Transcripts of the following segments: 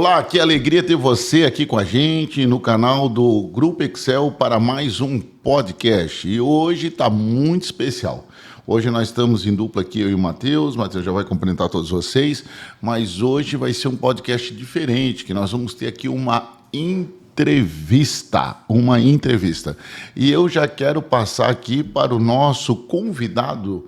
Olá, que alegria ter você aqui com a gente no canal do Grupo Excel para mais um podcast. E hoje está muito especial. Hoje nós estamos em dupla aqui, eu e o Matheus. O Matheus já vai cumprimentar todos vocês. Mas hoje vai ser um podcast diferente, que nós vamos ter aqui uma entrevista. E eu já quero passar aqui para o nosso convidado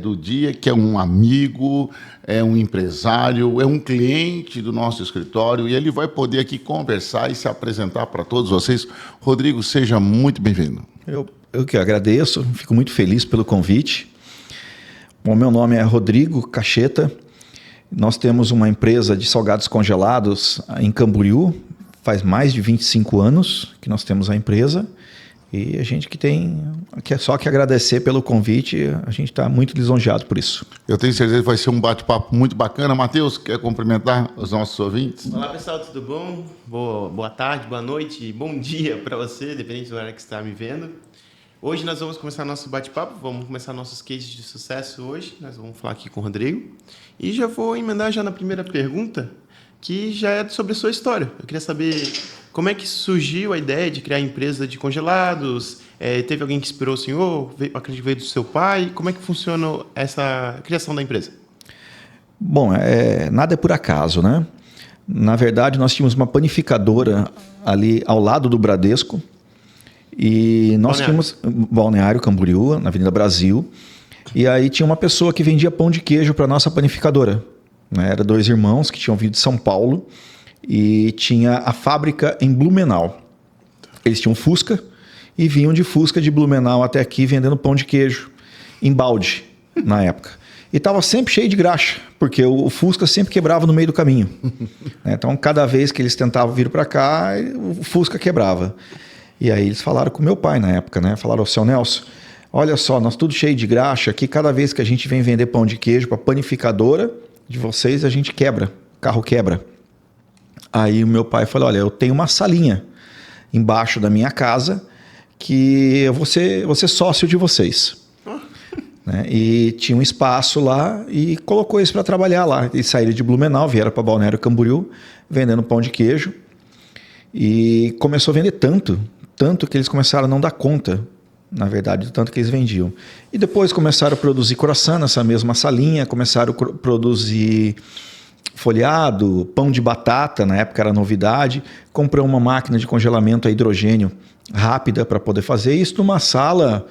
do dia, que é um amigo, é um empresário, é um cliente do nosso escritório, e ele vai poder aqui conversar e se apresentar para todos vocês. Rodrigo, seja muito bem-vindo. Eu que agradeço, fico muito feliz pelo convite. Bom, meu nome é Rodrigo Cacheta. Nós temos uma empresa de salgados congelados em Camboriú. Faz mais de 25 anos que nós temos a empresa e a gente que é só que agradecer pelo convite, a gente está muito lisonjeado por isso. Eu tenho certeza que vai ser um bate-papo muito bacana. Matheus, quer cumprimentar os nossos ouvintes? Olá pessoal, tudo bom? Boa tarde, boa noite, bom dia para você, dependente do horário que você está me vendo. Hoje nós vamos começar nosso bate-papo, vamos começar nossos cases de sucesso hoje. Nós vamos falar aqui com o Rodrigo e já vou emendar já na primeira pergunta, que já é sobre a sua história. Eu queria saber como é que surgiu a ideia de criar a empresa de congelados, teve alguém que inspirou o senhor, acredito que veio do seu pai, como é que funciona essa criação da empresa? Bom, nada é por acaso, né? Na verdade, nós tínhamos uma panificadora ali ao lado do Bradesco, e nós tínhamos Balneário Camboriú, na Avenida Brasil, e aí tinha uma pessoa que vendia pão de queijo para a nossa panificadora. Eram dois irmãos que tinham vindo de São Paulo e tinha a fábrica em Blumenau. Eles tinham Fusca e vinham de Fusca de Blumenau até aqui vendendo pão de queijo em balde na época. E estava sempre cheio de graxa, porque o Fusca sempre quebrava no meio do caminho. Então, cada vez que eles tentavam vir para cá, o Fusca quebrava. E aí eles falaram com meu pai na época, né? Falaram, seu Nelson, olha só, nós tudo cheio de graxa aqui, cada vez que a gente vem vender pão de queijo para panificadora de vocês, a gente quebra, o carro quebra. Aí o meu pai falou, olha, eu tenho uma salinha embaixo da minha casa que eu vou ser sócio de vocês. Né? E tinha um espaço lá e colocou eles para trabalhar lá. Eles saíram de Blumenau, vieram para Balneário Camboriú, vendendo pão de queijo. E começou a vender tanto que eles começaram a não dar conta, na verdade, do tanto que eles vendiam. E depois começaram a produzir croissant nessa mesma salinha, começaram a produzir folhado, pão de batata, na época era novidade. Comprou uma máquina de congelamento a hidrogênio rápida para poder fazer isso numa sala,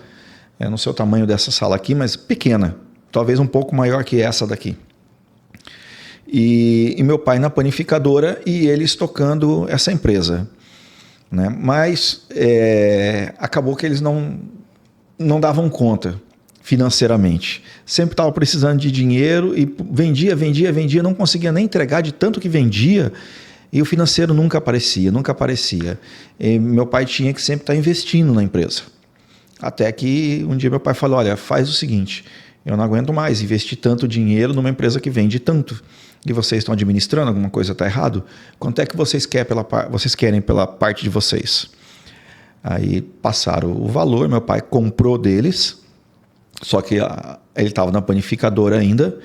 não sei o tamanho dessa sala aqui, mas pequena, talvez um pouco maior que essa daqui. E meu pai na panificadora e eles tocando essa empresa. Né? Mas acabou que eles não davam conta financeiramente. Sempre estava precisando de dinheiro e vendia, não conseguia nem entregar de tanto que vendia e o financeiro nunca aparecia. E meu pai tinha que sempre estar investindo na empresa. Até que um dia meu pai falou, olha, faz o seguinte, eu não aguento mais investir tanto dinheiro numa empresa que vende tanto. E vocês estão administrando, alguma coisa está errado? Quanto é que vocês querem pela parte de vocês? Aí passaram o valor, meu pai comprou deles, só que ele estava na panificadora ainda,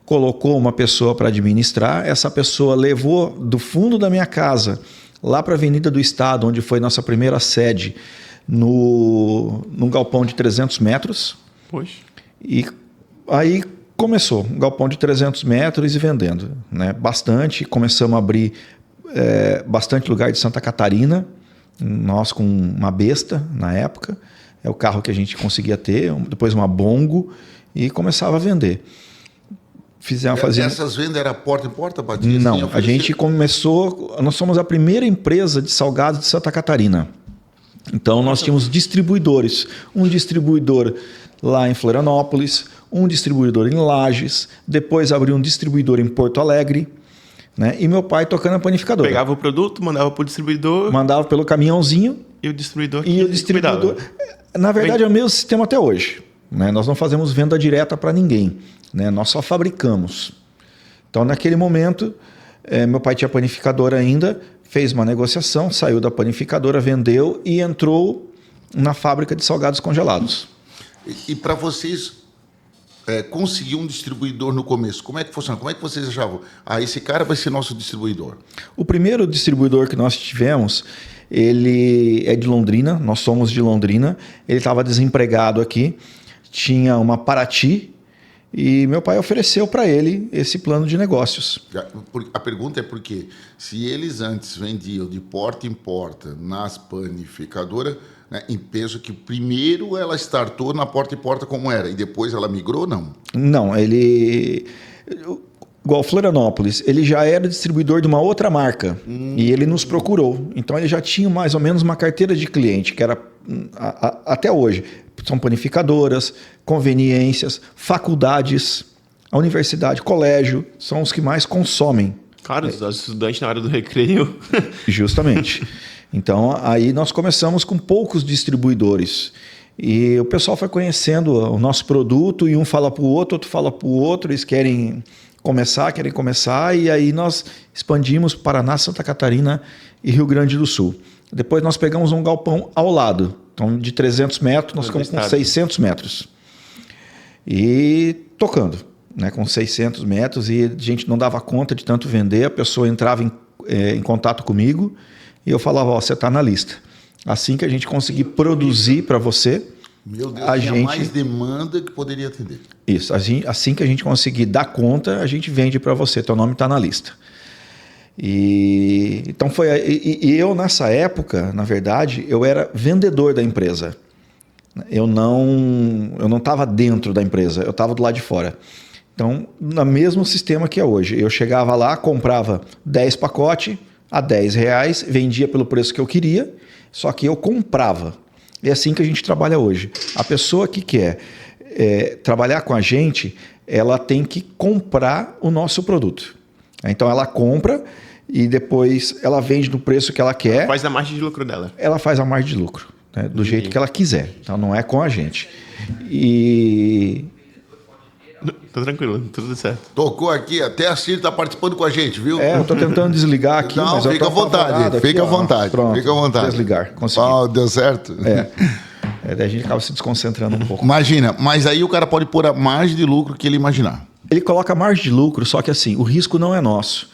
colocou uma pessoa para administrar, essa pessoa levou do fundo da minha casa, lá para a Avenida do Estado, onde foi nossa primeira sede, num galpão de 300 metros. Poxa. E aí começou, um galpão de 300 metros e vendendo, né? Bastante, começamos a abrir bastante lugar de Santa Catarina, nós com uma Besta na época, é o carro que a gente conseguia ter, depois uma Bongo e começava a vender. Essas vendas eram porta em porta, Batista? Não, a gente começou, nós somos a primeira empresa de salgados de Santa Catarina. Então nós tínhamos distribuidores, um distribuidor lá em Florianópolis, um distribuidor em Lages, depois abriu um distribuidor em Porto Alegre, né? E meu pai tocando a panificadora. Pegava o produto, mandava para o distribuidor. Mandava pelo caminhãozinho. E o distribuidor cuidava. Na verdade é o mesmo sistema até hoje. Né? Nós não fazemos venda direta para ninguém. Né? Nós só fabricamos. Então naquele momento, meu pai tinha panificadora ainda, fez uma negociação, saiu da panificadora, vendeu e entrou na fábrica de salgados congelados. E para vocês conseguir um distribuidor no começo? Como é que funciona? Como é que vocês achavam? Esse cara vai ser nosso distribuidor. O primeiro distribuidor que nós tivemos, ele é de Londrina, nós somos de Londrina. Ele estava desempregado aqui, tinha uma Paraty e meu pai ofereceu para ele esse plano de negócios. A pergunta é porque se eles antes vendiam de porta em porta nas panificadoras, né, e penso que primeiro ela startou na porta em porta como era e depois ela migrou, não? Não, ele... Igual Florianópolis, ele já era distribuidor de uma outra marca e ele nos procurou. Então ele já tinha mais ou menos uma carteira de cliente, que era até hoje. São panificadoras, conveniências, faculdades, a universidade, colégio, são os que mais consomem. Claro, os estudantes na hora do recreio. Justamente. Então aí nós começamos com poucos distribuidores. E o pessoal foi conhecendo o nosso produto e um fala para o outro fala para o outro, eles querem começar, e aí nós expandimos Paraná, Santa Catarina e Rio Grande do Sul. Depois nós pegamos um galpão ao lado, então de 300 metros nós ficamos com 600 metros. E tocando, né, com 600 metros, e a gente não dava conta de tanto vender, a pessoa entrava em contato comigo e eu falava, você está na lista. Assim que a gente conseguir produzir para você, meu Deus, tinha mais demanda que poderia atender. Isso, assim que a gente conseguir dar conta, a gente vende para você, teu nome está na lista. Então e eu nessa época, na verdade, eu era vendedor da empresa. Eu não estava dentro da empresa, eu estava do lado de fora. Então, no mesmo sistema que é hoje, eu chegava lá, comprava 10 pacotes a R$10, vendia pelo preço que eu queria, só que eu comprava. É assim que a gente trabalha hoje. A pessoa que quer trabalhar com a gente, ela tem que comprar o nosso produto. Então ela compra e depois ela vende no preço que ela quer. Ela faz a margem de lucro dela. Ela faz a margem de lucro, né, do jeito que ela quiser. Então não é com a gente. E... Tô tranquilo, tudo certo. Tocou aqui, até a Ciro está participando com a gente, viu? Eu tô tentando desligar aqui, não, mas eu fica à vontade, fica à vontade. Pronto, fica à vontade. Desligar, consegui. Deu certo? Daí a gente acaba se desconcentrando um pouco. Imagina, mas aí o cara pode pôr a margem de lucro que ele imaginar. Ele coloca a margem de lucro, só que assim, o risco não é nosso.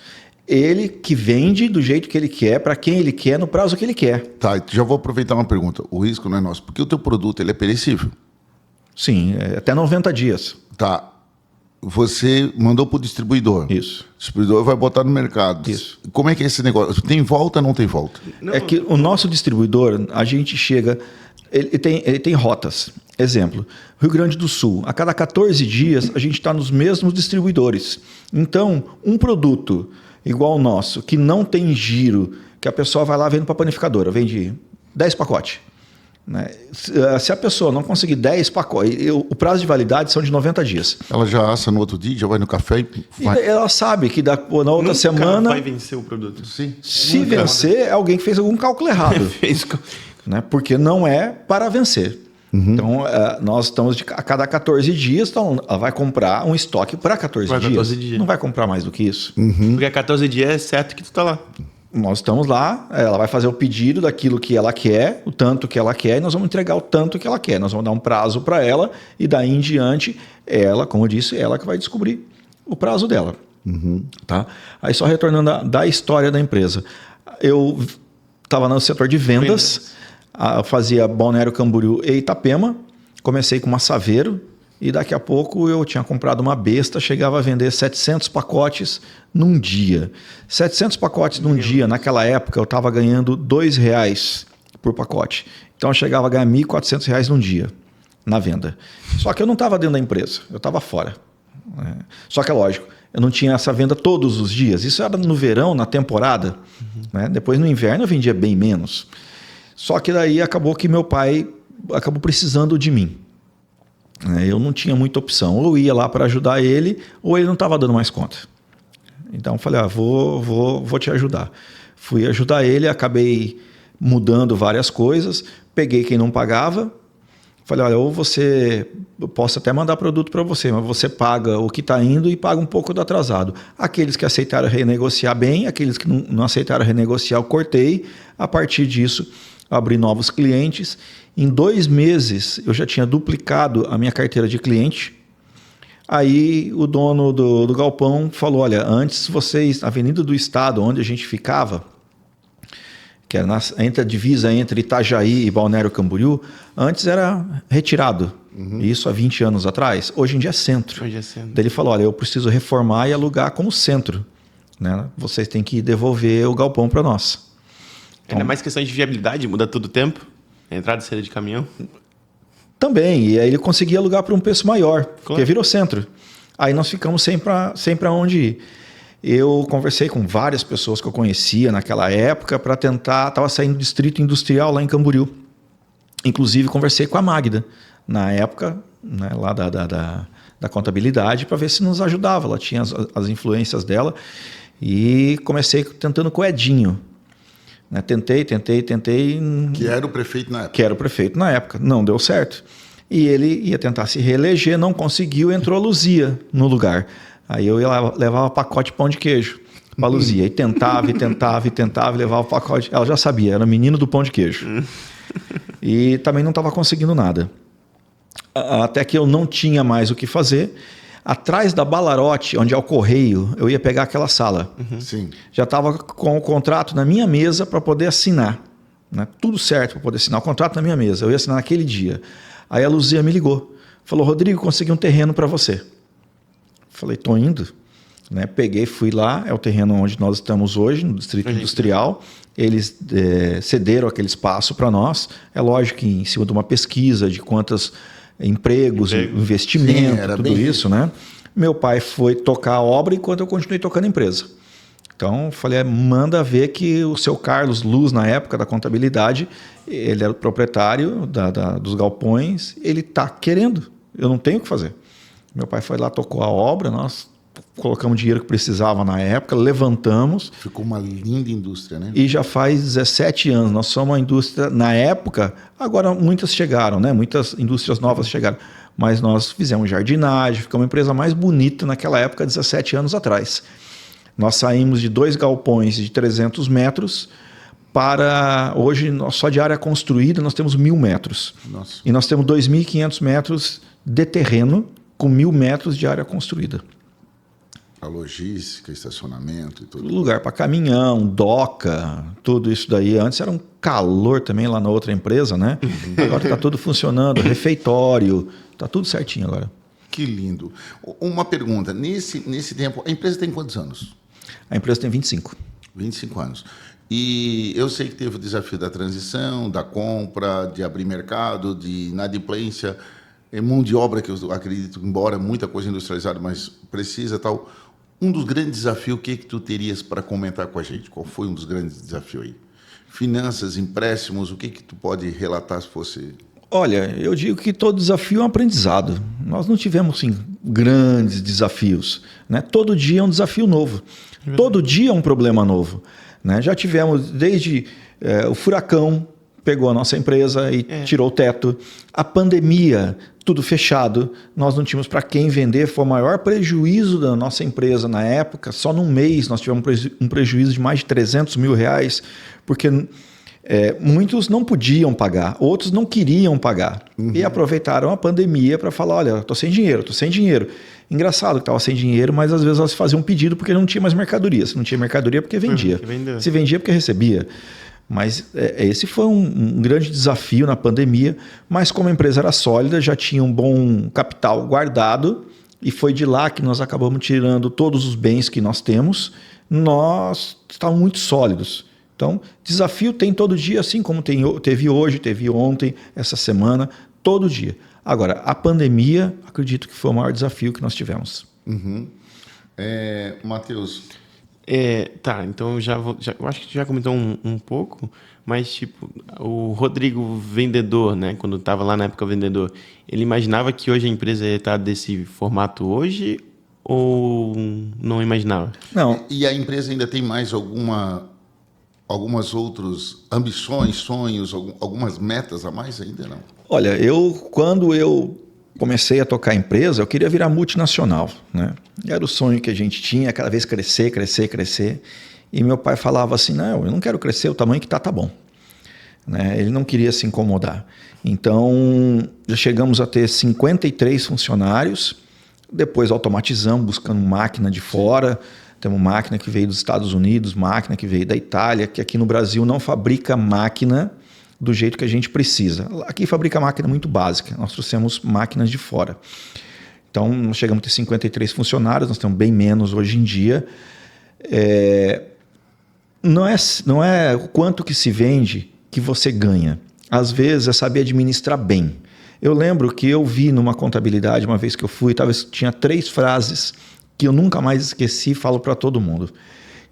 Ele que vende do jeito que ele quer, para quem ele quer, no prazo que ele quer. Tá, já vou aproveitar uma pergunta. O risco não é nosso, porque o teu produto ele é perecível. Sim, até 90 dias. Tá. Você mandou para o distribuidor. Isso. O distribuidor vai botar no mercado. Isso. Como é que é esse negócio? Tem volta ou não tem volta? É que o nosso distribuidor, a gente chega... Ele tem rotas. Exemplo, Rio Grande do Sul. A cada 14 dias, a gente está nos mesmos distribuidores. Então, um produto igual ao nosso, que não tem giro, que a pessoa vai lá vendo para a panificadora, vende 10 pacotes. Né? Se a pessoa não conseguir 10 pacotes, o prazo de validade são de 90 dias. Ela já assa no outro dia, já vai no café e vai. E ela sabe que na outra Nunca semana... vai vencer o produto. Sim. Se vencer, é alguém que fez algum cálculo errado. Né? Porque não é para vencer. Uhum. Então, nós estamos a cada 14 dias, então ela vai comprar um estoque para 14 dias. Não vai comprar mais do que isso. Uhum. Porque a 14 dias é certo que tu está lá. Nós estamos lá, ela vai fazer o pedido daquilo que ela quer, o tanto que ela quer, e nós vamos entregar o tanto que ela quer. Nós vamos dar um prazo para ela e daí em diante, ela, como eu disse, ela que vai descobrir o prazo dela. Uhum. Tá? Aí só retornando da história da empresa. Eu estava no setor de vendas. Fazia Balneário Camboriú e Itapema, comecei com uma Saveiro e daqui a pouco eu tinha comprado uma besta, chegava a vender 700 pacotes num dia. 700 pacotes num dia, naquela época eu estava ganhando R$2 por pacote. Então eu chegava a ganhar R$1.400 num dia na venda. Só que eu não estava dentro da empresa, eu estava fora. Só que é lógico, eu não tinha essa venda todos os dias. Isso era no verão, na temporada. Né? Depois no inverno eu vendia bem menos. Só que daí acabou que meu pai acabou precisando de mim. Eu não tinha muita opção. Ou ia lá para ajudar ele, ou ele não estava dando mais conta. Então eu falei, vou te ajudar. Fui ajudar ele, acabei mudando várias coisas, peguei quem não pagava, falei, olha, eu posso até mandar produto para você, mas você paga o que está indo e paga um pouco do atrasado. Aqueles que aceitaram renegociar bem, aqueles que não aceitaram renegociar, eu cortei. A partir disso, abri novos clientes. Em 2 meses, eu já tinha duplicado a minha carteira de cliente. Aí o dono do galpão falou, olha, antes vocês, a Avenida do Estado, onde a gente ficava, que era entre a divisa entre Itajaí e Balneário Camboriú, antes era retirado. Isso há 20 anos atrás. Hoje em dia é centro. Hoje é centro. Daí ele falou, olha, eu preciso reformar e alugar como centro. Né? Vocês têm que devolver o galpão para nós. Então, ainda mais questão de viabilidade, muda todo o tempo. Entrada e saída de caminhão. Também. E aí ele conseguia alugar por um preço maior, porque virou centro. Aí nós ficamos sempre aonde ir. Eu conversei com várias pessoas que eu conhecia naquela época para tentar... Estava saindo do distrito industrial lá em Camboriú. Inclusive, conversei com a Magda, na época, né, lá da contabilidade, para ver se nos ajudava. Ela tinha as influências dela. E comecei tentando com o Edinho. Né? Tentei. Que era o prefeito na época. Que era o prefeito na época. Não deu certo. E ele ia tentar se reeleger, não conseguiu, entrou a Luzia no lugar. Aí eu levava pacote de pão de queijo para a Luzia. E tentava, levava o pacote. Ela já sabia, era menino do pão de queijo. E também não estava conseguindo nada. Até que eu não tinha mais o que fazer. Atrás da Balarote, onde é o correio, eu ia pegar aquela sala. Sim. Já estava com o contrato na minha mesa para poder assinar. Né? Tudo certo para poder assinar o contrato na minha mesa. Eu ia assinar naquele dia. Aí a Luzia me ligou. Falou, Rodrigo, consegui um terreno para você. Falei, tô indo. Né? Peguei, fui lá. É o terreno onde nós estamos hoje, no Distrito Industrial. Eles cederam aquele espaço para nós. É lógico que em cima de uma pesquisa de quantos empregos, investimento, sim, tudo isso, né? Meu pai foi tocar a obra enquanto eu continuei tocando a empresa. Então, falei, manda ver que o seu Carlos Luz, na época da contabilidade, ele era o proprietário dos galpões, ele está querendo, eu não tenho o que fazer. Meu pai foi lá, tocou a obra, nós colocamos o dinheiro que precisava na época, levantamos. Ficou uma linda indústria, né? E já faz 17 anos, nós somos uma indústria, na época, agora muitas chegaram, né? Muitas indústrias novas chegaram, mas nós fizemos jardinagem, ficamos uma empresa mais bonita naquela época, 17 anos atrás. Nós saímos de 2 galpões de 300 metros para, hoje, só de área construída, nós temos 1.000 metros. Nossa. E nós temos 2.500 metros de terreno com 1.000 metros de área construída. A logística, estacionamento e tudo. Lugar para caminhão, doca, tudo isso daí. Antes era um calor também lá na outra empresa, né? Agora está tudo funcionando, refeitório, está tudo certinho agora. Que lindo. Uma pergunta, nesse tempo, a empresa tem quantos anos? A empresa tem 25. 25 anos. E eu sei que teve o desafio da transição, da compra, de abrir mercado, de inadimplência, mão de obra que eu acredito, embora muita coisa industrializada, mas precisa tal. Um dos grandes desafios, o que tu terias para comentar com a gente? Qual foi um dos grandes desafios aí? Finanças, empréstimos, o que tu pode relatar se fosse... Olha, eu digo que todo desafio é um aprendizado. Nós não tivemos assim, grandes desafios. Né? Todo dia é um desafio novo. Todo dia é um problema novo. Né? Já tivemos desde o furacão, pegou a nossa empresa e tirou o teto. A pandemia, tudo fechado. Nós não tínhamos para quem vender. Foi o maior prejuízo da nossa empresa na época. Só num mês nós tivemos um prejuízo de mais de R$300 mil, porque muitos não podiam pagar, outros não queriam pagar. E aproveitaram a pandemia para falar, olha, estou sem dinheiro. Engraçado que estava sem dinheiro, mas às vezes elas faziam um pedido porque não tinha mais mercadoria. Se não tinha mercadoria, porque vendia. Se vendia, porque recebia. Mas esse foi um grande desafio na pandemia, mas como a empresa era sólida, já tinha um bom capital guardado, e foi de lá que nós acabamos tirando todos os bens que nós temos, nós estávamos muito sólidos. Então, desafio tem todo dia, assim como teve hoje, teve ontem, essa semana, todo dia. Agora, a pandemia, acredito que foi o maior desafio que nós tivemos. Matheus... Tá, então eu acho que tu já comentou um pouco, mas tipo, o Rodrigo vendedor, né, quando estava lá na época vendedor, ele imaginava que hoje a empresa ia estar desse formato hoje ou não imaginava? Não. E a empresa ainda tem mais algumas outras ambições, sonhos, algumas metas a mais ainda não? Olha, quando eu comecei a tocar a empresa, eu queria virar multinacional, né? Era o sonho que a gente tinha, cada vez crescer. E meu pai falava assim, não, eu não quero crescer, o tamanho que tá bom. Né? Ele não queria se incomodar. Então, já chegamos a ter 53 funcionários. Depois automatizamos, buscando máquina de fora. Temos máquina que veio dos Estados Unidos, máquina que veio da Itália, que aqui no Brasil não fabrica máquina do jeito que a gente precisa. Aqui fabrica máquina muito básica, nós trouxemos máquinas de fora. Então, nós chegamos a ter 53 funcionários, nós temos bem menos hoje em dia. Não é o quanto que se vende que você ganha. Às vezes é saber administrar bem. Eu lembro que eu vi numa contabilidade, uma vez que eu fui, talvez tinha 3 frases que eu nunca mais esqueci e falo para todo mundo.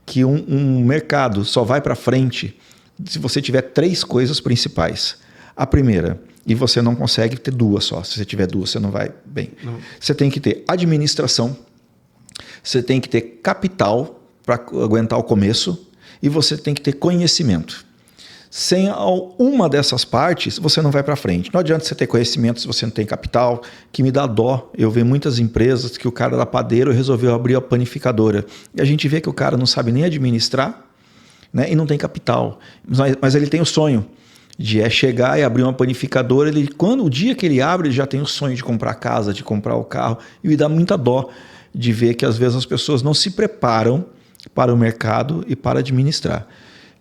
Que um mercado só vai para frente se você tiver 3 coisas principais. A primeira, e você não consegue ter 2 só. Se você tiver 2, você não vai bem. Não. Você tem que ter administração, você tem que ter capital para aguentar o começo e você tem que ter conhecimento. Sem uma dessas partes, você não vai para frente. Não adianta você ter conhecimento se você não tem capital, que me dá dó. Eu vejo muitas empresas que o cara era padeiro e resolveu abrir a panificadora. E a gente vê que o cara não sabe nem administrar, né, e não tem capital. Mas ele tem o sonho de chegar e abrir uma panificadora. O dia que ele abre, ele já tem o sonho de comprar a casa, de comprar o carro. E me dá muita dó de ver que às vezes as pessoas não se preparam para o mercado e para administrar.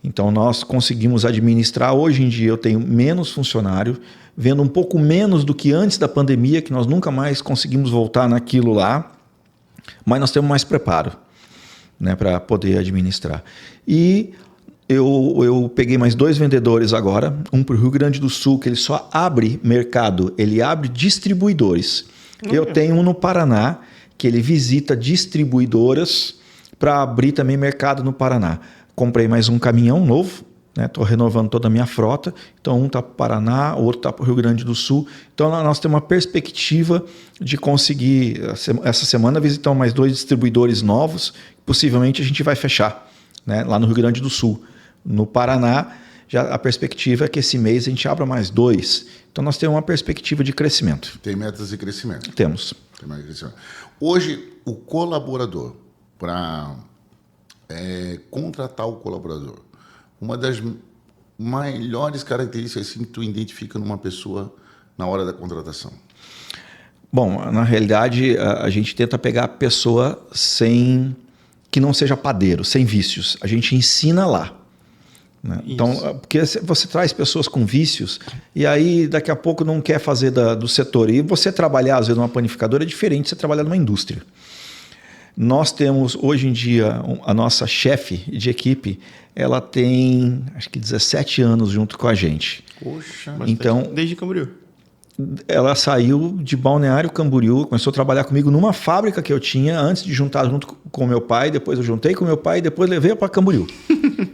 Então, nós conseguimos administrar. Hoje em dia, eu tenho menos funcionário, vendo um pouco menos do que antes da pandemia, que nós nunca mais conseguimos voltar naquilo lá, mas nós temos mais preparo, né, para poder administrar. E eu peguei mais 2 vendedores agora, um para o Rio Grande do Sul, que ele só abre mercado, ele abre distribuidores. Eu tenho um no Paraná, que ele visita distribuidoras para abrir também mercado no Paraná. Comprei mais um caminhão novo, estou renovando toda a minha frota. Então, um está para o Paraná, o outro está para o Rio Grande do Sul. Então, nós temos uma perspectiva de conseguir, essa semana, visitar mais 2 distribuidores novos. Possivelmente a gente vai fechar, né, lá no Rio Grande do Sul. No Paraná, já a perspectiva é que esse mês a gente abra mais 2. Então, nós temos uma perspectiva de crescimento. Tem metas de crescimento? Temos. Tem metas de crescimento. Hoje, o colaborador, para contratar o colaborador, uma das melhores características assim, que tu identifica numa pessoa na hora da contratação? Bom, na realidade, a gente tenta pegar a pessoa que não seja padeiro, sem vícios. A gente ensina lá. Né? Então, porque você traz pessoas com vícios e aí daqui a pouco não quer fazer do setor. E você trabalhar, às vezes, numa panificadora é diferente de você trabalhar numa indústria. Nós temos, hoje em dia, a nossa chefe de equipe, ela tem, acho que 17 anos junto com a gente. Poxa, então, desde Camboriú. Ela saiu de Balneário Camboriú, começou a trabalhar comigo numa fábrica que eu tinha, antes de juntar junto com meu pai, depois eu juntei com meu pai e depois levei para Camboriú.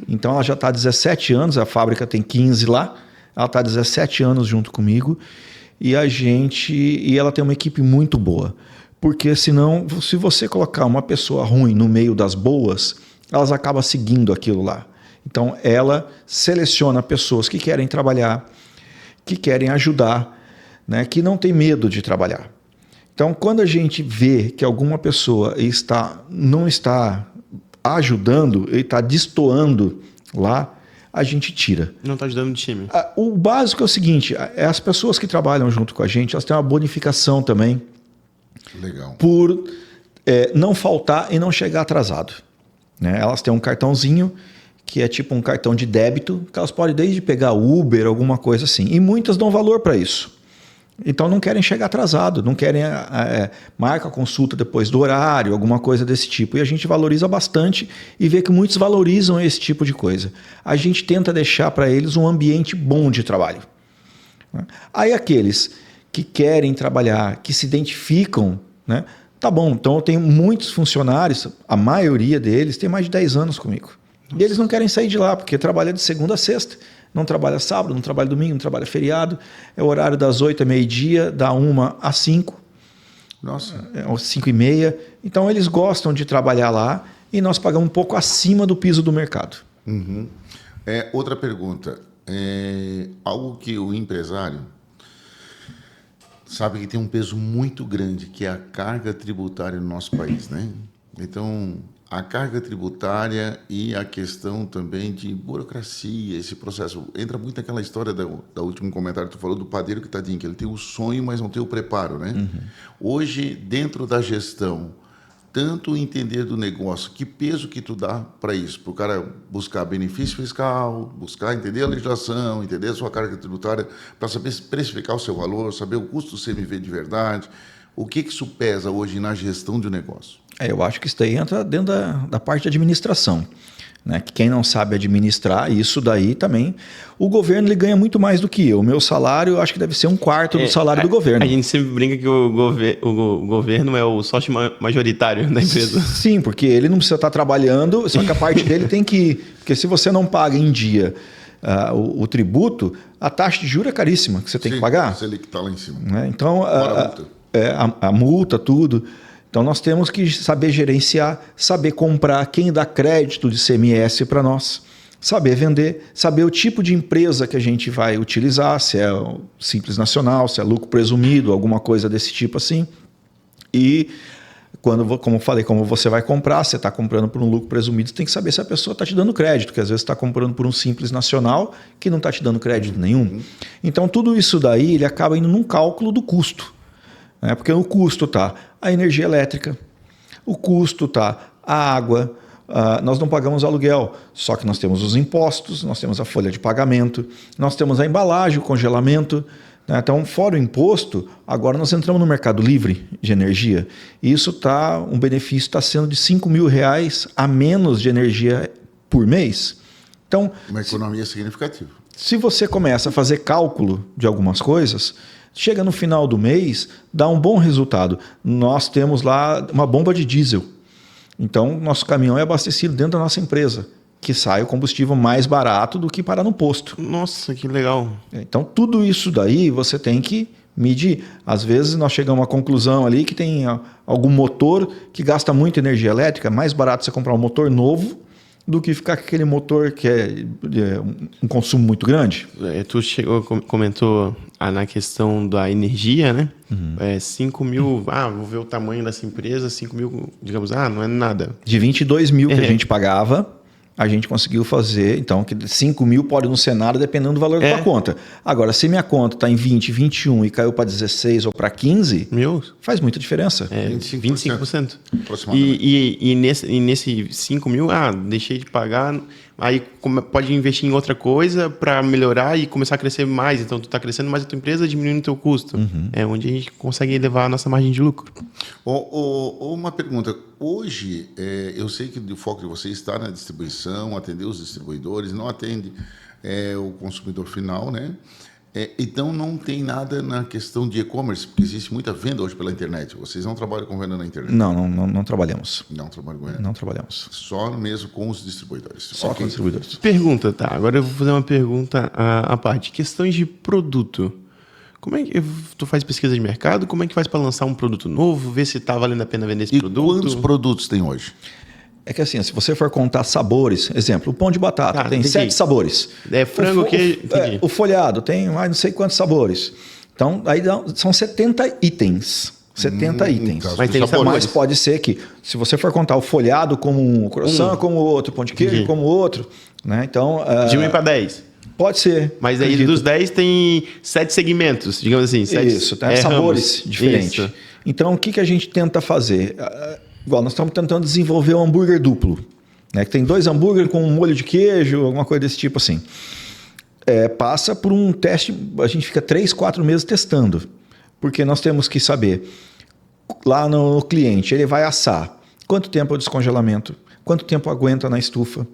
Então ela já está há 17 anos, a fábrica tem 15 lá, ela está há 17 anos junto comigo e ela tem uma equipe muito boa. Porque senão, se você colocar uma pessoa ruim no meio das boas, elas acabam seguindo aquilo lá. Então, ela seleciona pessoas que querem trabalhar, que querem ajudar, né, que não tem medo de trabalhar. Então, quando a gente vê que alguma pessoa não está ajudando, ele está destoando lá, a gente tira. Não está ajudando o time. O básico é o seguinte, as pessoas que trabalham junto com a gente, elas têm uma bonificação também. Legal. Por não faltar e não chegar atrasado. Né? Elas têm um cartãozinho que é tipo um cartão de débito, que elas podem desde pegar Uber, alguma coisa assim. E muitas dão valor para isso. Então não querem chegar atrasado, não querem marca a consulta depois do horário, alguma coisa desse tipo. E a gente valoriza bastante e vê que muitos valorizam esse tipo de coisa. A gente tenta deixar para eles um ambiente bom de trabalho. Aí aqueles que querem trabalhar, que se identificam, né? Tá bom, então eu tenho muitos funcionários, a maioria deles tem mais de 10 anos comigo. Nossa. E eles não querem sair de lá, porque trabalha de segunda a sexta. Não trabalha sábado, não trabalha domingo, não trabalha feriado. É o horário das 8 a meio-dia, da 1 às 5. Nossa. Às 5h30. Então eles gostam de trabalhar lá e nós pagamos um pouco acima do piso do mercado. Uhum. Outra pergunta. Algo que o empresário sabe que tem um peso muito grande, que é a carga tributária no nosso país, né? Então, a carga tributária e a questão também de burocracia, esse processo. Entra muito naquela história da último comentário que tu falou do padeiro que tadinho, que ele tem o sonho, mas não tem o preparo, né? Uhum. Hoje, dentro da gestão, tanto entender do negócio, que peso que tu dá para isso? Para o cara buscar benefício fiscal, buscar entender a legislação, entender a sua carga tributária, para saber precificar o seu valor, saber o custo do CMV de verdade. O que isso pesa hoje na gestão de um negócio? Eu acho que isso daí entra dentro da parte de administração. Né? Quem não sabe administrar, isso daí também... O governo ele ganha muito mais do que eu. O meu salário, eu acho que deve ser 1/4 do salário do governo. A gente sempre brinca que o governo é o sócio majoritário da empresa. Sim, porque ele não precisa estar trabalhando, só que a parte dele tem que... Porque se você não paga em dia o tributo, a taxa de juros é caríssima, que você tem que pagar. Se ele que está lá em cima. Né? Então, a multa, tudo... Então, nós temos que saber gerenciar, saber comprar, quem dá crédito de CMS para nós, saber vender, saber o tipo de empresa que a gente vai utilizar, se é Simples Nacional, se é lucro presumido, alguma coisa desse tipo assim. E, como eu falei, como você vai comprar, você está comprando por um lucro presumido, você tem que saber se a pessoa está te dando crédito, porque às vezes você está comprando por um Simples Nacional que não está te dando crédito nenhum. Então, tudo isso daí ele acaba indo num cálculo do custo. Porque o custo está a energia elétrica, o custo está a água, nós não pagamos aluguel, só que nós temos os impostos, nós temos a folha de pagamento, nós temos a embalagem, o congelamento. Né? Então, fora o imposto, agora nós entramos no mercado livre de energia. E isso um benefício está sendo de R$5.000 a menos de energia por mês. Então, uma economia significativa. Se você começa a fazer cálculo de algumas coisas... Chega no final do mês, dá um bom resultado. Nós temos lá uma bomba de diesel. Então, nosso caminhão é abastecido dentro da nossa empresa, que sai o combustível mais barato do que parar no posto. Nossa, que legal. Então, tudo isso daí você tem que medir. Às vezes, nós chegamos a uma conclusão ali que tem algum motor que gasta muita energia elétrica, é mais barato você comprar um motor novo do que ficar com aquele motor que é um consumo muito grande. Tu comentou na questão da energia, né? 5 mil, vou ver o tamanho dessa empresa, 5 mil, digamos, não é nada. De 22 mil que a gente pagava, a gente conseguiu fazer, então, que 5 mil pode não ser nada dependendo do valor da tua conta. Agora, se minha conta está em 20, 21 e caiu para 16 ou para 15, faz muita diferença. 25%. E nesse 5 mil, deixei de pagar, aí pode investir em outra coisa para melhorar e começar a crescer mais. Então, tu está crescendo mais a tua empresa, diminuindo o teu custo. É onde a gente consegue elevar a nossa margem de lucro. Uma pergunta. Hoje, eu sei que o foco de você está na distribuição, atender os distribuidores, não atende o consumidor final, né? Então, não tem nada na questão de e-commerce, porque existe muita venda hoje pela internet. Vocês não trabalham com venda na internet? Não trabalhamos. Não trabalham com venda? Não trabalhamos. Só mesmo com os distribuidores? Só com os distribuidores. Pergunta, tá. Agora eu vou fazer uma pergunta à parte. Questões de produto. Como é que tu faz pesquisa de mercado? Como é que faz para lançar um produto novo? Ver se está valendo a pena vender esse produto? Quantos produtos tem hoje? É que assim, se você for contar sabores, exemplo, o pão de batata tem 7 sabores. Frango, queijo... O folhado tem mais não sei quantos sabores. Então, aí são 70 itens. 70 itens. Mas pode ser que, se você for contar o folhado como um, o croissant como outro, o pão de queijo como outro, né? Então... De 1 para 10. Pode ser. Mas aí dos 10 tem 7 segmentos, digamos assim. Isso, tem sabores diferentes. Isso. Então, o que a gente tenta fazer? Igual, nós estamos tentando desenvolver um hambúrguer duplo, né? Que tem 2 hambúrgueres com um molho de queijo, alguma coisa desse tipo assim. Passa por um teste, a gente fica 3, 4 meses testando, porque nós temos que saber, lá no cliente, ele vai assar, quanto tempo é o descongelamento, quanto tempo aguenta na estufa,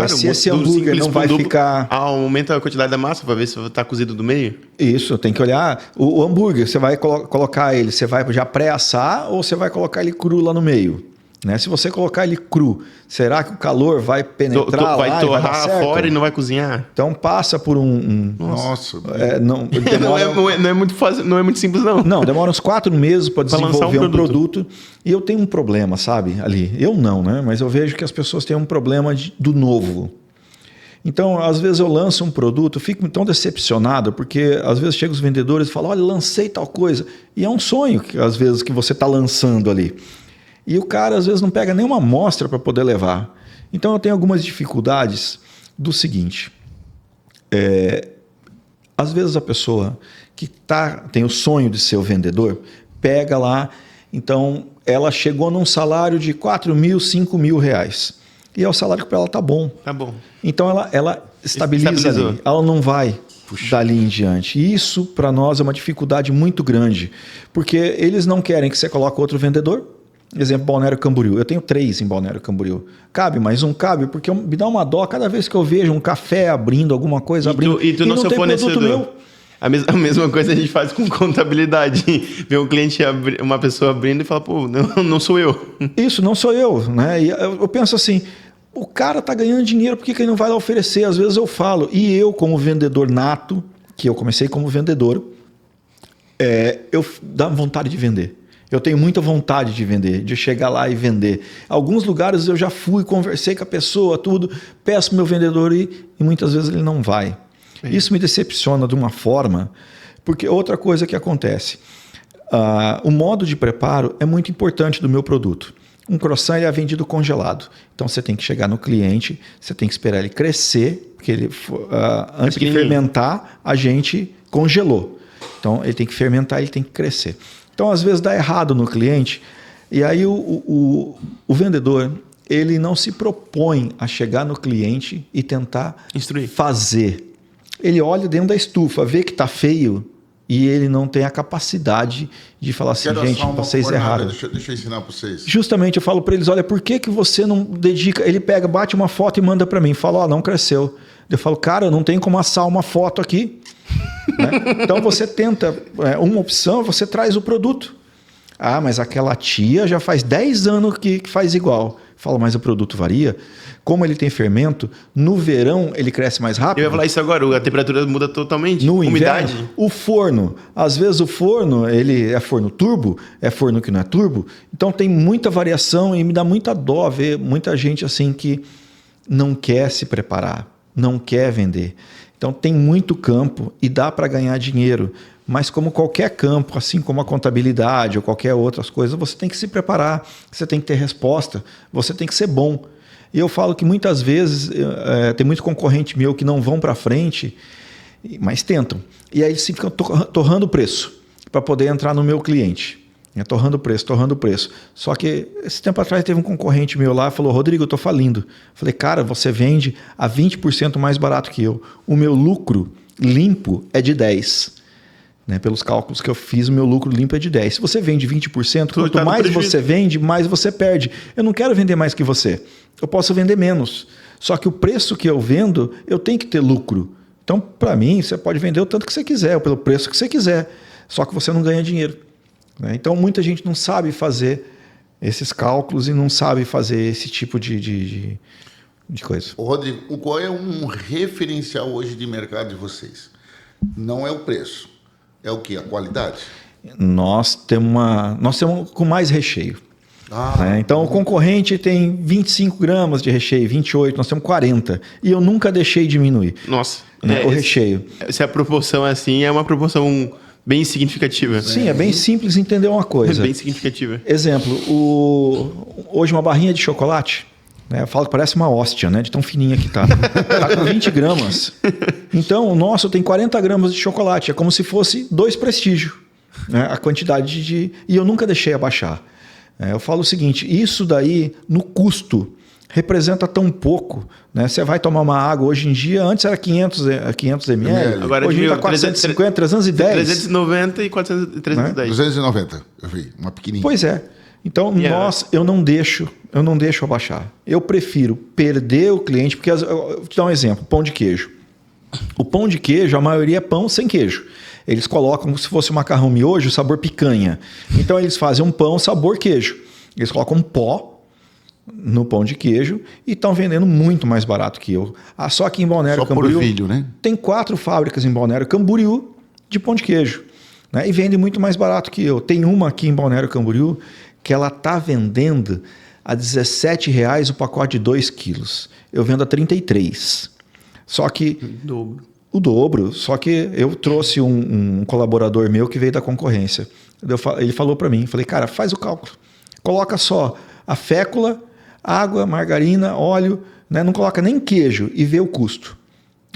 se esse hambúrguer não vai ficar... Aumenta a quantidade da massa para ver se está cozido do meio? Isso, tem que olhar. O hambúrguer, você vai colocar ele, você vai já pré-assar ou você vai colocar ele cru lá no meio? Né? Se você colocar ele cru, será que o calor vai penetrar vai torrar fora e não vai cozinhar? Então passa por Nossa. Não é muito fácil, não é muito simples não. Não, demora uns 4 meses para desenvolver um produto. E eu tenho um problema, sabe, ali. Eu não, né? Mas eu vejo que as pessoas têm um problema do novo. Então, às vezes eu lanço um produto, fico tão decepcionado, porque às vezes chegam os vendedores e falam, olha, lancei tal coisa. E é um sonho, às vezes, que você está lançando ali. E o cara, às vezes, não pega nenhuma amostra para poder levar. Então, eu tenho algumas dificuldades do seguinte. Às vezes, a pessoa que tem o sonho de ser o vendedor, pega lá, então, ela chegou num salário de 4 mil, 5 mil reais. E é o salário que para ela tá bom. Tá bom. Então, ela estabiliza ali. Ela não vai dali em diante. E isso, para nós, é uma dificuldade muito grande. Porque eles não querem que você coloque outro vendedor. Exemplo, Balneário Camboriú. Eu tenho 3 em Balneário Camboriú. Cabe mais um? Cabe, porque me dá uma dó cada vez que eu vejo um café abrindo, alguma coisa abrindo. E tu não tem produto meu. A mesma coisa a gente faz com contabilidade. Vê um cliente, uma pessoa abrindo e fala, pô, não sou eu. Isso, não sou eu. Né? E eu penso assim, o cara tá ganhando dinheiro, por que ele não vai lá oferecer? Às vezes eu falo, e eu como vendedor nato, que eu comecei como vendedor, eu dá vontade de vender. Eu tenho muita vontade de vender, de chegar lá e vender. Alguns lugares eu já fui, conversei com a pessoa, tudo, peço pro meu vendedor ir, e muitas vezes ele não vai. Isso me decepciona de uma forma, porque outra coisa que acontece, o modo de preparo é muito importante do meu produto. Um croissant ele é vendido congelado, então você tem que chegar no cliente, você tem que esperar ele crescer, porque antes de fermentar a gente congelou. Então ele tem que fermentar, ele tem que crescer. Então às vezes dá errado no cliente, e aí o vendedor ele não se propõe a chegar no cliente e tentar fazer. Ele olha dentro da estufa, vê que está feio e ele não tem a capacidade de falar assim, gente, vocês erraram. Deixa eu ensinar para vocês. Justamente, eu falo para eles, olha, por que você não dedica... Ele pega, bate uma foto e manda para mim, fala, não cresceu. Eu falo, cara, não tem como assar uma foto aqui. Né? Então você tenta, uma opção, você traz o produto. Ah, mas aquela tia já faz 10 anos que faz igual. Fala, mas o produto varia. Como ele tem fermento, no verão ele cresce mais rápido. Eu ia falar isso agora, a temperatura muda totalmente. No umidade. Inverno, o forno. Às vezes o forno, ele é forno turbo, é forno que não é turbo. Então tem muita variação e me dá muita dó ver muita gente assim que não quer se preparar, não quer vender. Então tem muito campo e dá para ganhar dinheiro. Mas como qualquer campo, assim como a contabilidade ou qualquer outras coisas, você tem que se preparar, você tem que ter resposta, você tem que ser bom. E eu falo que muitas vezes tem muito concorrente meu que não vão para frente, mas tentam. E aí eles ficam torrando o preço para poder entrar no meu cliente. Torrando o preço. Só que esse tempo atrás teve um concorrente meu lá e falou, Rodrigo, eu estou falindo. Falei, cara, você vende a 20% mais barato que eu. O meu lucro limpo é de 10%. Né, pelos cálculos que eu fiz, o meu lucro limpo é de 10%. Se você vende 20%, quanto mais você vende, mais você perde. Eu não quero vender mais que você. Eu posso vender menos. Só que o preço que eu vendo, eu tenho que ter lucro. Então, para mim, você pode vender o tanto que você quiser, ou pelo preço que você quiser. Só que você não ganha dinheiro. Né? Então, muita gente não sabe fazer esses cálculos e não sabe fazer esse tipo de coisa. Rodrigo, qual é um referencial hoje de mercado de vocês? Não é o preço. É o quê? A qualidade? Nós temos com mais recheio. Né? Então, o concorrente tem 25 gramas de recheio, 28, nós temos 40. E eu nunca deixei diminuir. Nossa. O recheio. Se a proporção é assim, é uma proporção bem significativa. Sim, é bem simples entender uma coisa. É bem significativa. Exemplo, hoje uma barrinha de chocolate, né? Eu falo que parece uma hóstia, né? De tão fininha que tá. Tá com 20 gramas. Então, o nosso tem 40 gramas de chocolate. É como se fosse 2 Prestígio. Né? A quantidade de... E eu nunca deixei abaixar. Eu falo o seguinte, isso daí, no custo, representa tão pouco. Né? Você vai tomar uma água hoje em dia, antes era 500 ml, agora hoje está 450, 310. 390 e 310. Né? 290, eu vi, uma pequenininha. Pois é. Então, eu não deixo abaixar. Eu prefiro perder o cliente, porque, eu vou te dar um exemplo, pão de queijo. O pão de queijo, a maioria é pão sem queijo. Eles colocam como se fosse um macarrão miojo, sabor picanha. Então, eles fazem um pão sabor queijo. Eles colocam pó no pão de queijo e estão vendendo muito mais barato que eu. Só aqui em Balneário Camboriú, né? Tem 4 fábricas em Balneário Camboriú de pão de queijo. Né? E vendem muito mais barato que eu. Tem uma aqui em Balneário Camboriú que ela está vendendo a R$17 o pacote de 2 quilos. Eu vendo a 33. Só que... O dobro. Só que eu trouxe um colaborador meu que veio da concorrência. Ele falou para mim, falei, cara, faz o cálculo. Coloca só a fécula, água, margarina, óleo, né? Não coloca nem queijo e vê o custo.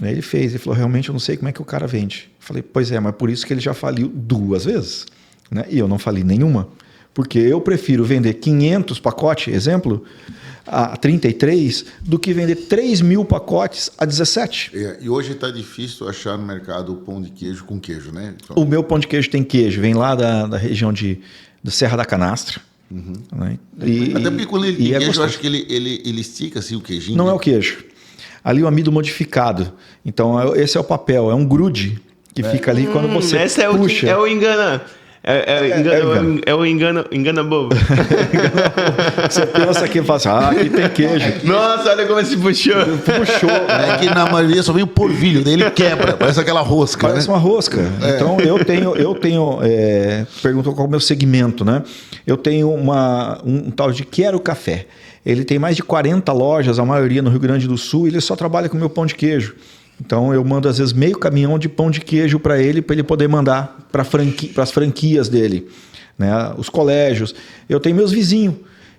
Aí ele fez, ele falou, realmente eu não sei como é que o cara vende. Eu falei, pois é, mas por isso que ele já faliu 2 vezes. Né? E eu não falei nenhuma. Porque eu prefiro vender 500 pacotes, exemplo, a 33, do que vender 3.000 pacotes a 17. E hoje está difícil achar no mercado o pão de queijo com queijo, né? Então... O meu pão de queijo tem queijo, vem lá da região da Serra da Canastra. Né? Até porque quando ele tem queijo, gostoso. eu acho que ele estica assim o queijinho. Não é o queijo. Ali o amido modificado. Então esse é o papel, é um grude que fica ali quando você esse puxa. É o engana. É o engana bobo. Você pensa que fala assim, aqui tem queijo. Nossa, olha como se puxou. Puxou. É que na maioria só vem o polvilho, daí ele quebra, parece aquela rosca. Parece né? uma rosca. Então eu tenho perguntou qual é o meu segmento, né? Eu tenho um tal de Quero Café. Ele tem mais de 40 lojas, a maioria no Rio Grande do Sul, e ele só trabalha com o meu pão de queijo. Então eu mando às vezes meio caminhão de pão de queijo para ele poder mandar para as franquias dele, né? Os colégios. Eu tenho meus vizinhos,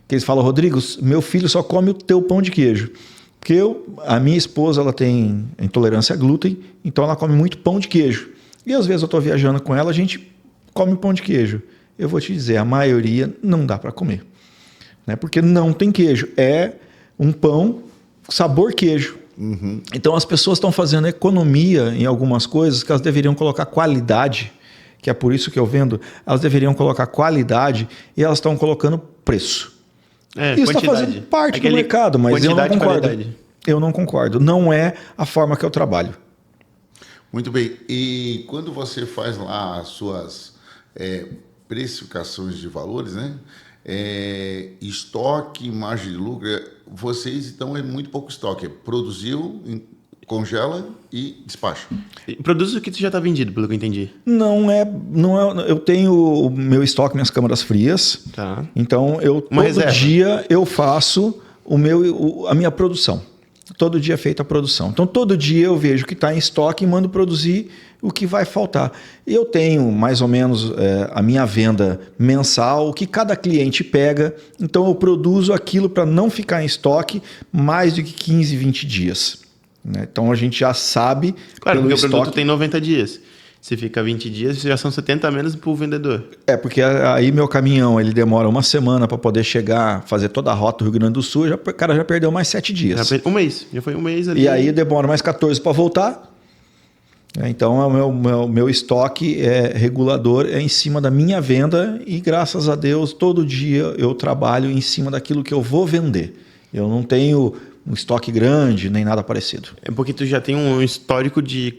que eles falam, Rodrigo, meu filho só come o teu pão de queijo. Porque a minha esposa ela tem intolerância a glúten, então ela come muito pão de queijo. E às vezes eu estou viajando com ela, a gente come pão de queijo. Eu vou te dizer, a maioria não dá para comer. Né? Porque não tem queijo. É um pão sabor queijo. Então as pessoas estão fazendo economia em algumas coisas que elas deveriam colocar qualidade, que é por isso que eu vendo, elas deveriam colocar qualidade e elas estão colocando preço. Isso está fazendo parte do mercado, mas eu não concordo. Eu não concordo. Não é a forma que eu trabalho. Muito bem. E quando você faz lá as suas precificações de valores, né? Estoque, margem de lucro, vocês então é muito pouco estoque. Produziu, congela e despacha. Produz o que já está vendido, pelo que eu entendi. Não é. Eu tenho o meu estoque, minhas câmaras frias. Tá. Então todo dia eu faço a minha produção. Todo dia é feita a produção. Então todo dia eu vejo que está em estoque e mando produzir o que vai faltar. Eu tenho mais ou menos a minha venda mensal, o que cada cliente pega. Então eu produzo aquilo para não ficar em estoque mais do que 15, 20 dias. Né? Então a gente já sabe. Claro, porque o produto tem 90 dias. Se fica 20 dias, já são 70 a menos para o vendedor. Porque aí meu caminhão ele demora 1 semana para poder chegar, fazer toda a rota do Rio Grande do Sul, o cara já perdeu mais 7 dias. Um mês, já foi um mês ali. E aí demora mais 14 para voltar. Então o meu estoque regulador é em cima da minha venda e graças a Deus todo dia eu trabalho em cima daquilo que eu vou vender. Eu não tenho um estoque grande nem nada parecido. É porque tu já tem um histórico de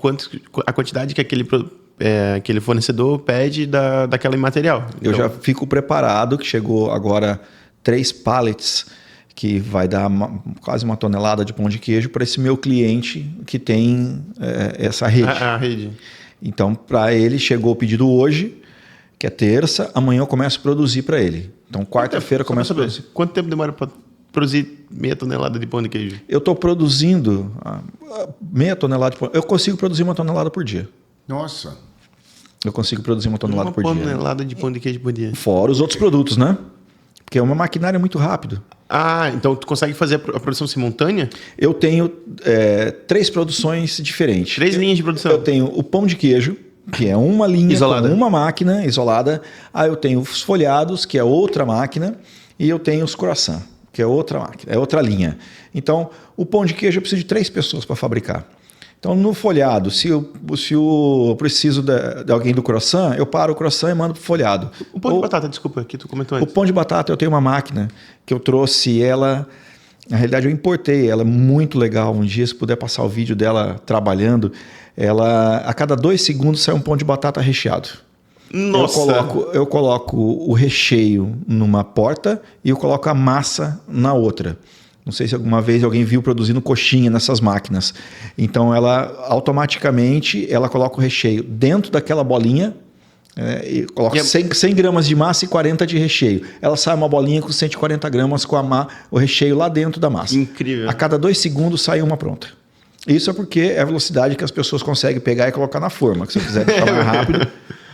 a quantidade que aquele fornecedor pede daquele material. Eu já fico preparado, que chegou agora 3 pallets que vai dar quase 1 tonelada de pão de queijo para esse meu cliente que tem essa rede. A rede. Então, para ele, chegou o pedido hoje, que é terça, amanhã eu começo a produzir para ele. Então, quarta-feira eu começo a produzir. Quanto tempo demora para produzir 0,5 tonelada de pão de queijo? Eu estou produzindo 0,5 tonelada de pão. Eu consigo produzir 1 tonelada por dia. Nossa! Eu consigo produzir 1 tonelada por dia. 1 tonelada de pão de queijo por dia. Fora os outros produtos, né? Porque é uma maquinária muito rápido. Então tu consegue fazer a produção simultânea? Eu tenho 3 produções diferentes. 3 linhas de produção? Eu tenho o pão de queijo, que é uma linha isolada, com uma máquina isolada. Aí eu tenho os folhados, que é outra máquina. E eu tenho os croissants, que é outra máquina, é outra linha. Então, o pão de queijo eu preciso de 3 pessoas para fabricar. Então, no folhado, se eu preciso de alguém do croissant, eu paro o croissant e mando para o folhado. O pão de batata, desculpa, que tu comentou antes. O pão de batata, eu tenho uma máquina que eu trouxe ela... Na realidade, eu importei. Ela é muito legal. Um dia, se puder passar o vídeo dela trabalhando, a cada 2 segundos sai um pão de batata recheado. Nossa! Eu coloco o recheio numa porta e eu coloco a massa na outra. Não sei se alguma vez alguém viu produzindo coxinha nessas máquinas. Então, ela automaticamente coloca o recheio dentro daquela bolinha e coloca 100 gramas de massa e 40 de recheio. Ela sai uma bolinha com 140 gramas com o recheio lá dentro da massa. Incrível. A cada 2 segundos sai uma pronta. Isso é porque é a velocidade que as pessoas conseguem pegar e colocar na forma. Que se eu quiser deixar mais rápido...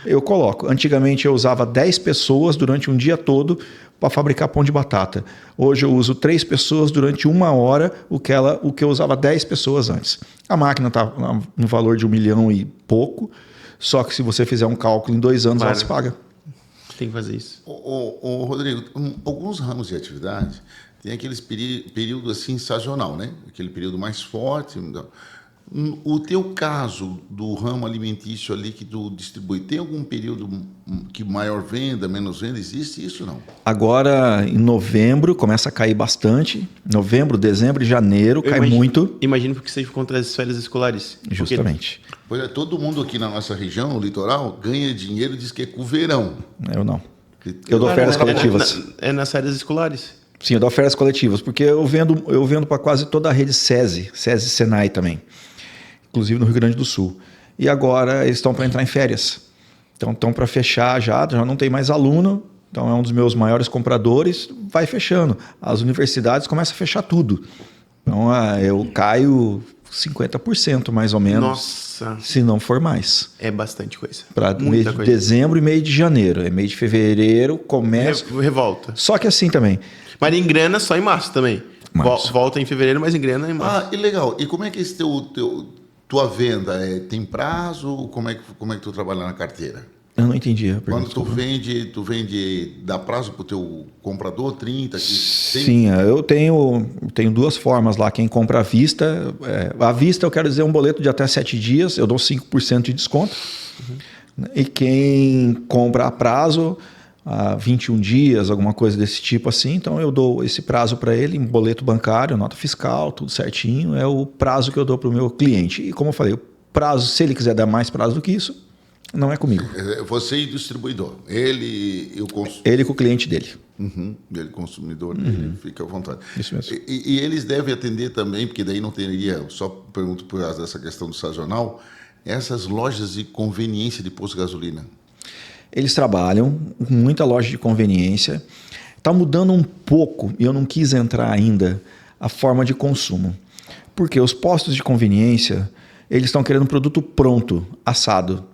Eu coloco. Antigamente eu usava 10 pessoas durante um dia todo para fabricar pão de batata. Hoje eu uso 3 pessoas durante 1 hora, o que eu usava 10 pessoas antes. A máquina está no valor de 1 milhão e pouco, só que se você fizer um cálculo em 2 anos, ela se paga. Tem que fazer isso. Rodrigo, alguns ramos de atividade tem aqueles período assim sazonal, né? Aquele período mais forte. O teu caso do ramo alimentício ali que tu distribui, tem algum período que maior venda, menos venda? Existe isso não? Agora, em novembro, começa a cair bastante. Novembro, dezembro e janeiro cai muito. Imagino porque seja contra as férias escolares. Justamente. Pois é, todo mundo aqui na nossa região, no litoral, ganha dinheiro e diz que é com o verão. Eu não. Eu dou férias coletivas. É nas férias escolares. Sim, eu dou férias coletivas, porque eu vendo para quase toda a rede SESI e Senai também, inclusive no Rio Grande do Sul. E agora eles estão para entrar em férias. Então estão para fechar já não tem mais aluno, então é um dos meus maiores compradores, vai fechando. As universidades começam a fechar tudo. Então eu caio 50% mais ou menos. Nossa. Se não for mais. É bastante coisa. Para mês de dezembro e mês de janeiro. É mês de fevereiro, começa... Revolta. Só que assim também. Mas engrena só em março também. Março. Volta em fevereiro, mas engrena em março. Ah, e legal. E como é que esse tua venda tem prazo? Como é que tu trabalha na carteira? Eu não entendi a pergunta. Quando tu vende, dá prazo para o teu comprador, 30? Sim, eu tenho 2 formas lá. Quem compra à vista, à vista eu quero dizer um boleto de até 7 dias, eu dou 5% de desconto. Uhum. E quem compra a prazo, 21 dias, alguma coisa desse tipo assim, então eu dou esse prazo para ele em boleto bancário, nota fiscal, tudo certinho, é o prazo que eu dou para o meu cliente. E como eu falei, o prazo, se ele quiser dar mais prazo do que isso, não é comigo. Você e o distribuidor. Ele com o cliente dele. Uhum, ele, consumidor, ele fica à vontade. Isso mesmo. E eles devem atender também, porque daí não teria, só pergunto por causa dessa questão do sazonal, essas lojas de conveniência de posto de gasolina. Eles trabalham com muita loja de conveniência. Está mudando um pouco, e eu não quis entrar ainda, a forma de consumo. Porque os postos de conveniência, eles estão querendo um produto pronto, assado.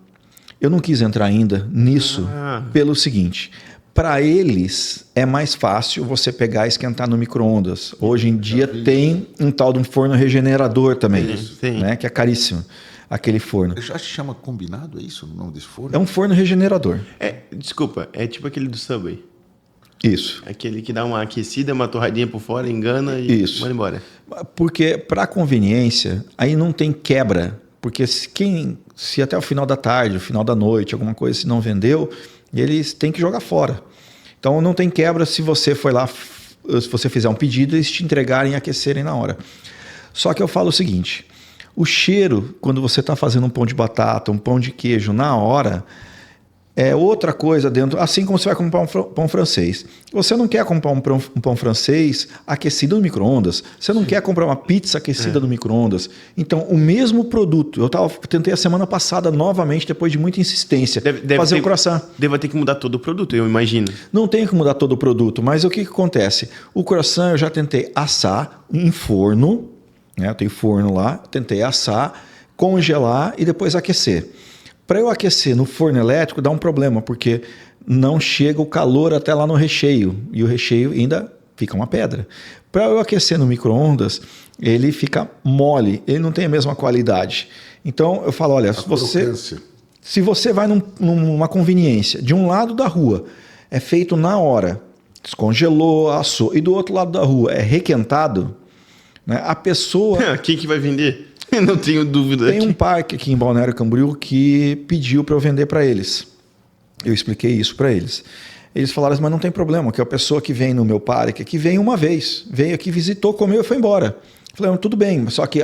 Eu não quis entrar ainda nisso pelo seguinte, para eles é mais fácil você pegar e esquentar no micro-ondas. Hoje em dia tem um tal de um forno regenerador também, né, que é caríssimo, aquele forno. Eu já se chama combinado, é isso o nome desse forno? É um forno regenerador. Desculpa, é tipo aquele do Subway. Isso. Aquele que dá uma aquecida, uma torradinha por fora, engana e vai embora. Porque para conveniência, aí não tem quebra. Porque se até o final da tarde, o final da noite, alguma coisa se não vendeu, eles têm que jogar fora. Então não tem quebra se você for lá, se você fizer um pedido, eles te entregarem e aquecerem na hora. Só que eu falo o seguinte, o cheiro, quando você está fazendo um pão de batata, um pão de queijo na hora, é outra coisa dentro, assim como você vai comprar um pão francês. Você não quer comprar um pão francês aquecido no micro-ondas. Você não quer comprar uma pizza aquecida no micro-ondas. Então, o mesmo produto. Eu tentei a semana passada novamente, depois de muita insistência, fazer o croissant. Deve ter que mudar todo o produto, eu imagino. Não tem que mudar todo o produto, mas o que acontece? O croissant eu já tentei assar em forno, né? Eu tenho forno lá, tentei assar, congelar e depois aquecer. Para eu aquecer no forno elétrico dá um problema, porque não chega o calor até lá no recheio, e o recheio ainda fica uma pedra. Para eu aquecer no micro-ondas, ele fica mole, ele não tem a mesma qualidade. Então eu falo, olha, se você vai numa conveniência, de um lado da rua, é feito na hora, descongelou, assou, e do outro lado da rua é requentado, né, a pessoa... Quem que vai vender? Não tenho dúvida. Tem um parque aqui em Balneário Camboriú que pediu para eu vender para eles. Eu expliquei isso para eles. Eles falaram, mas não tem problema, que a pessoa que vem no meu parque, que vem uma vez, veio aqui, visitou, comeu e foi embora. Eu falei, tudo bem, só que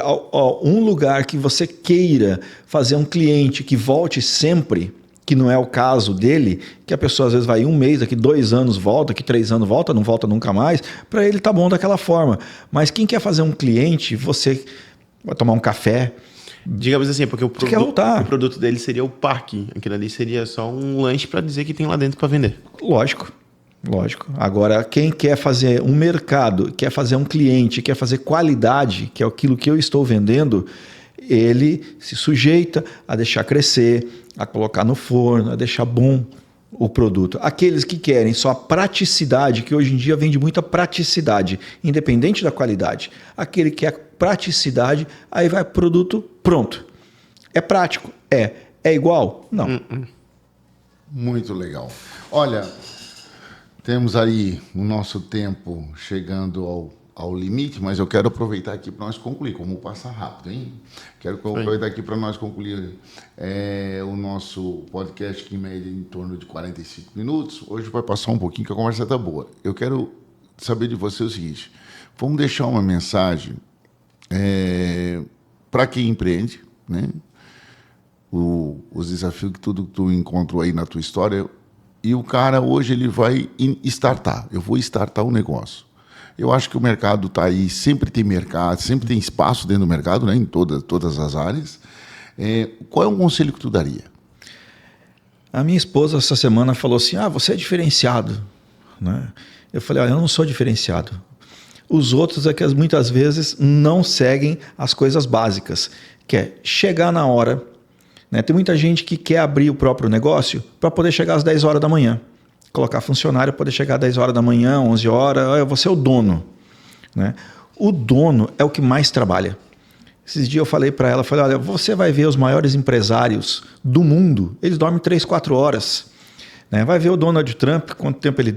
um lugar que você queira fazer um cliente que volte sempre, que não é o caso dele, que a pessoa às vezes vai 1 mês, daqui 2 anos volta, daqui 3 anos volta, não volta nunca mais, para ele tá bom daquela forma. Mas quem quer fazer um cliente, você... vai tomar um café. Digamos assim, porque o produto dele seria o parque. Aquilo ali seria só um lanche para dizer que tem lá dentro para vender. Lógico. Agora, quem quer fazer um mercado, quer fazer um cliente, quer fazer qualidade, que é aquilo que eu estou vendendo, ele se sujeita a deixar crescer, a colocar no forno, a deixar bom o produto. Aqueles que querem só a praticidade, que hoje em dia vende muita praticidade, independente da qualidade. Aquele que quer praticidade, aí vai produto pronto. É prático? É igual? Não. Muito legal. Olha, temos aí o nosso tempo chegando ao limite, mas eu quero aproveitar aqui para nós concluir. Como passa rápido, hein? Quero aproveitar aqui para nós concluir o nosso podcast, que em média em torno de 45 minutos. Hoje vai passar um pouquinho, que a conversa está boa. Eu quero saber de você o seguinte: vamos deixar uma mensagem para quem empreende, né? Os desafios que tudo que tu encontrou aí na tua história, e o cara hoje ele vai startar. Eu vou startar um negócio. Eu acho que o mercado está aí, sempre tem mercado, sempre tem espaço dentro do mercado, né, em todas as áreas. Qual é um conselho que tu daria? A minha esposa essa semana falou assim: você é diferenciado, né? Eu falei: eu não sou diferenciado. Os outros é que muitas vezes não seguem as coisas básicas, que é chegar na hora, né? Tem muita gente que quer abrir o próprio negócio para poder chegar às 10 horas da manhã. Colocar funcionário para poder chegar às 10 horas da manhã, 11 horas, eu vou ser o dono, né? O dono é o que mais trabalha. Esses dias eu falei para ela, olha, você vai ver os maiores empresários do mundo, eles dormem 3, 4 horas. Né? Vai ver o Donald Trump, quanto tempo ele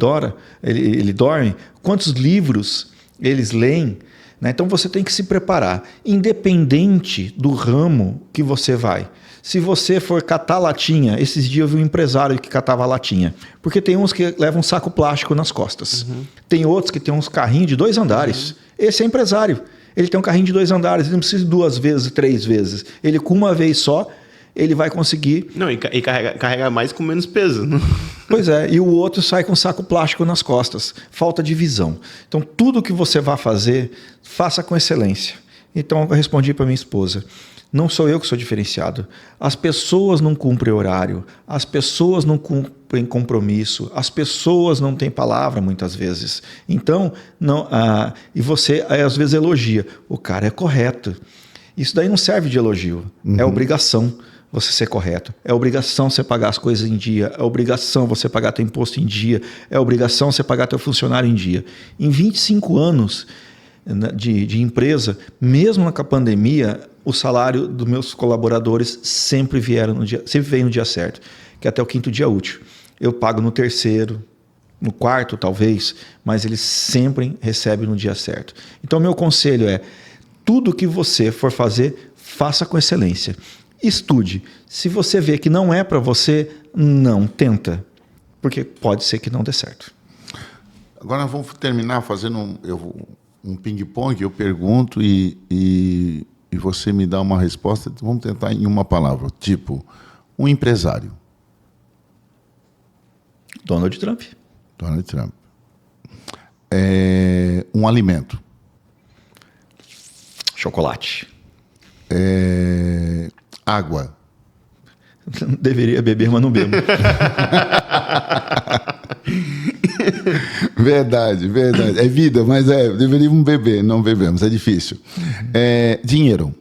dorme, quantos livros eles leem. Né? Então você tem que se preparar, independente do ramo que você vai. Se você for catar latinha, esses dias eu vi um empresário que catava latinha, porque tem uns que levam um saco plástico nas costas, tem outros que tem uns carrinhos de 2 andares. Esse é empresário, ele tem um carrinho de 2 andares, ele não precisa de 2 vezes, 3 vezes, ele com uma vez só, ele vai conseguir... Não, e carrega mais com menos peso. Pois é, e o outro sai com um saco plástico nas costas, falta de visão. Então tudo que você vai fazer, faça com excelência. Então eu respondi para minha esposa: não sou eu que sou diferenciado. As pessoas não cumprem horário, as pessoas não cumprem compromisso, as pessoas não têm palavra muitas vezes. Então, e você às vezes elogia. O cara é correto. Isso daí não serve de elogio, é obrigação você ser correto. É obrigação você pagar as coisas em dia, é obrigação você pagar teu imposto em dia, é obrigação você pagar teu funcionário em dia. Em 25 anos de empresa, mesmo com a pandemia, o salário dos meus colaboradores sempre veio no dia certo, que é até o 5º dia útil. Eu pago no 3º, no 4º talvez, mas eles sempre recebem no dia certo. Então meu conselho é: tudo que você for fazer, faça com excelência. Estude. Se você vê que não é para você, não tenta, porque pode ser que não dê certo. Agora nós vamos terminar fazendo um ping-pong. Eu pergunto e você me dá uma resposta. Vamos tentar em uma palavra. Tipo, um empresário. Donald Trump. Donald Trump. Um alimento. Chocolate. Água. Deveria beber, mas não bebo. Verdade. É vida, mas deveríamos beber, não bebemos, é difícil. Dinheiro.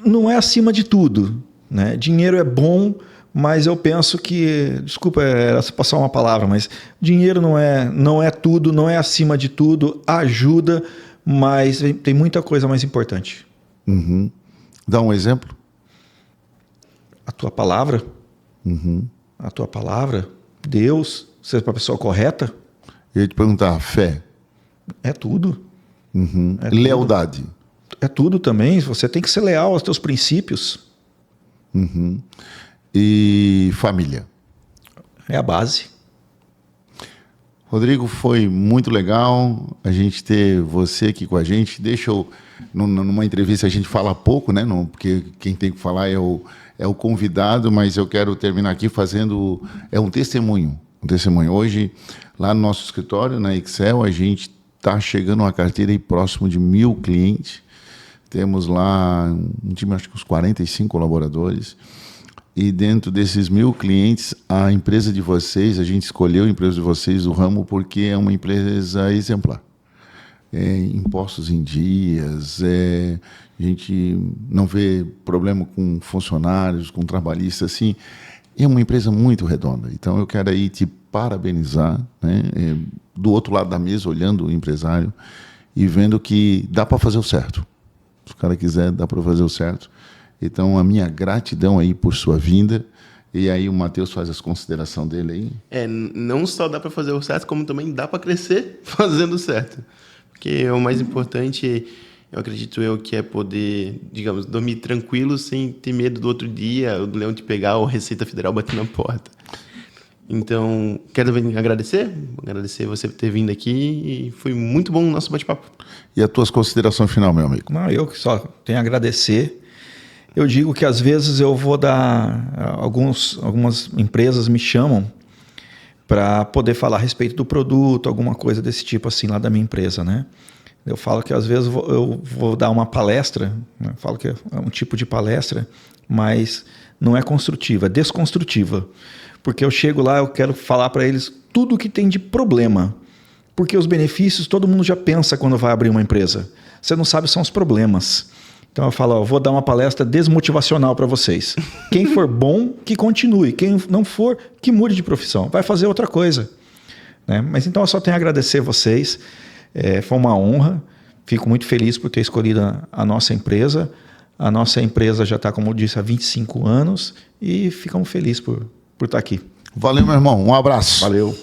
Não é acima de tudo, né? Dinheiro é bom, mas eu penso que... Desculpa, era só passar uma palavra, mas dinheiro não é tudo, não é acima de tudo, ajuda, mas tem muita coisa mais importante. Dá um exemplo. A tua palavra. A tua palavra. Deus. Ser para a pessoa correta. Eu ia te perguntar, fé. É tudo. É lealdade. Tudo. É tudo também. Você tem que ser leal aos teus princípios. E família. É a base. Rodrigo, foi muito legal a gente ter você aqui com a gente. Deixa eu... Numa entrevista a gente fala pouco, né? Porque quem tem que falar é o convidado, mas eu quero terminar aqui fazendo um testemunho. Hoje, lá no nosso escritório, na Excel, a gente está chegando a uma carteira aí próximo de 1.000 clientes. Temos lá um time, acho que uns 45 colaboradores. E dentro desses 1.000 clientes, a empresa de vocês, a gente escolheu a empresa de vocês, o ramo, porque é uma empresa exemplar. impostos em dias, a gente não vê problema com funcionários, com trabalhistas, assim. É uma empresa muito redonda. Então, eu quero aí te parabenizar, né? Do outro lado da mesa, olhando o empresário e vendo que dá para fazer o certo. Se o cara quiser, dá para fazer o certo. Então, a minha gratidão aí por sua vinda. E aí o Matheus faz as considerações dele aí. Não só dá para fazer o certo, como também dá para crescer fazendo o certo. Porque o mais importante, eu acredito que é poder, digamos, dormir tranquilo sem ter medo do outro dia, o leão te pegar ou a Receita Federal bater na porta. Então, quero agradecer você por ter vindo aqui e foi muito bom o nosso bate-papo. E as tuas considerações final, meu amigo? Não, eu que só tenho a agradecer. Eu digo que às vezes eu vou dar... Algumas empresas me chamam para poder falar a respeito do produto, alguma coisa desse tipo assim lá da minha empresa, né? Eu falo que às vezes eu vou dar uma palestra, né? Eu falo que é um tipo de palestra, mas não é construtiva, é desconstrutiva. Porque eu chego lá, eu quero falar para eles tudo o que tem de problema. Porque os benefícios todo mundo já pensa quando vai abrir uma empresa. Você não sabe, são os problemas. Então eu falo, vou dar uma palestra desmotivacional para vocês. Quem for bom, que continue. Quem não for, que mude de profissão. Vai fazer outra coisa. Né? Mas então eu só tenho a agradecer a vocês. Foi uma honra. Fico muito feliz por ter escolhido a nossa empresa. A nossa empresa já está, como eu disse, há 25 anos. E ficamos felizes por estar aqui. Valeu, meu irmão. Um abraço. Valeu.